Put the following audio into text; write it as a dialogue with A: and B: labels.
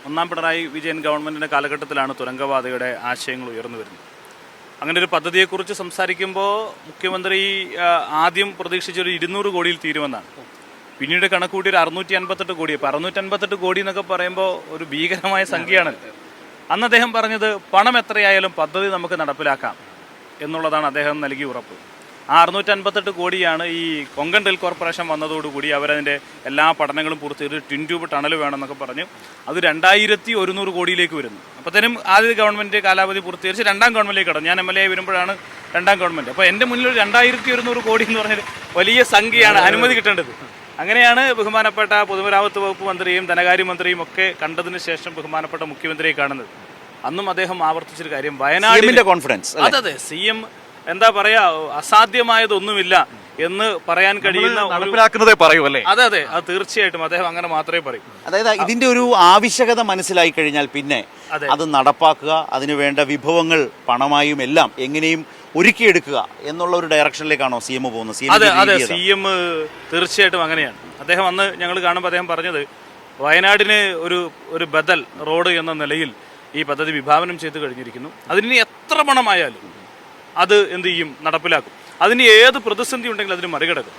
A: ഒന്നാം പിണറായി വിജയൻ ഗവൺമെൻറ്റിൻ്റെ കാലഘട്ടത്തിലാണ് തുരങ്കപാതയുടെ ആശയങ്ങൾ ഉയർന്നു വരുന്നത്. അങ്ങനെ ഒരു പദ്ധതിയെക്കുറിച്ച് സംസാരിക്കുമ്പോൾ മുഖ്യമന്ത്രി ആദ്യം പ്രതീക്ഷിച്ചൊരു 200 കോടിയിൽ തീരുമെന്നാണ്. പിന്നീട് കണക്കൂട്ടി ഒരു 658 കോടി. അപ്പോൾ 658 കോടി എന്നൊക്കെ പറയുമ്പോൾ ഒരു ഭീകരമായ സംഖ്യയാണ്. അന്ന് അദ്ദേഹം പറഞ്ഞത് പണം എത്രയായാലും പദ്ധതി നമുക്ക് നടപ്പിലാക്കാം എന്നുള്ളതാണ് അദ്ദേഹം നൽകിയ ഉറപ്പ്. ആ 658 കോടിയാണ് ഈ കൊങ്കൺ റെയിൽ കോർപ്പറേഷൻ വന്നതോടുകൂടി അവരതിൻ്റെ എല്ലാ പഠനങ്ങളും പൂർത്തീകരിച്ച് ട്വിൻ ട്യൂബ് ടണൽ വേണമെന്നൊക്കെ പറഞ്ഞ് അത് 2100 കോടിയിലേക്ക് വരുന്നു. അപ്പോഴത്തേനും ആദ്യ ഗവൺമെൻറ് കാലാവധി പൂർത്തീകരിച്ച് രണ്ടാം ഗവൺമെൻറ്റിലേക്ക് കടന്നു. ഞാൻ MLA വരുമ്പോഴാണ് രണ്ടാം ഗവൺമെൻറ്. അപ്പോൾ എൻ്റെ മുന്നിൽ 2100 കോടി എന്ന് പറഞ്ഞാൽ വലിയ സംഖ്യയാണ്, അനുമതി കിട്ടേണ്ടത്. അങ്ങനെയാണ് ബഹുമാനപ്പെട്ട പൊതുമരാമത്ത് വകുപ്പ് മന്ത്രിയും ധനകാര്യമന്ത്രിയും ഒക്കെ കണ്ടതിന് ശേഷം ബഹുമാനപ്പെട്ട മുഖ്യമന്ത്രിയെ കാണുന്നത്. അന്നും അദ്ദേഹം ആവർത്തിച്ചൊരു കാര്യം, വയനാടിന്റെ
B: കോൺഫിഡൻസ്.
A: അതെ, CM എന്താ പറയാ, അസാധ്യമായതൊന്നുമില്ല എന്ന് പറയാൻ കഴിയുന്ന
B: നടപ്പിലാക്കുന്നതേ പറയൂ അല്ലേ?
A: അതെ, അത് തീർച്ചയായിട്ടും അദ്ദേഹം അങ്ങനെ മാത്രമേ പറയൂ.
B: അതായത് ഇതിന്റെ ഒരു ആവശ്യകത മനസ്സിലായി കഴിഞ്ഞാൽ പിന്നെ അത് നടപ്പാക്കുക, അതിനു വേണ്ട വിഭവങ്ങൾ പണമായും എല്ലാം എങ്ങനെയും ഒരുക്കിയെടുക്കുക എന്നുള്ള ഒരു ഡയറക്ഷനിലേക്കാണോ CM പോകുന്നത്?
A: അതെ, CM തീർച്ചയായിട്ടും അങ്ങനെയാണ്. അദ്ദേഹം അന്ന് ഞങ്ങൾ കാണുമ്പോൾ അദ്ദേഹം പറഞ്ഞത്, വയനാടിന് ഒരു ബദൽ റോഡ് എന്ന നിലയിൽ ഈ പദ്ധതി വിഭാവനം ചെയ്ത് കഴിഞ്ഞിരിക്കുന്നു. അതിന് എത്ര പണമായാലും അത് എന്ത് ചെയ്യും, നടപ്പിലാക്കും. അതിന് ഏത് പ്രതിസന്ധി ഉണ്ടെങ്കിലും അതിന് മറികടക്കും.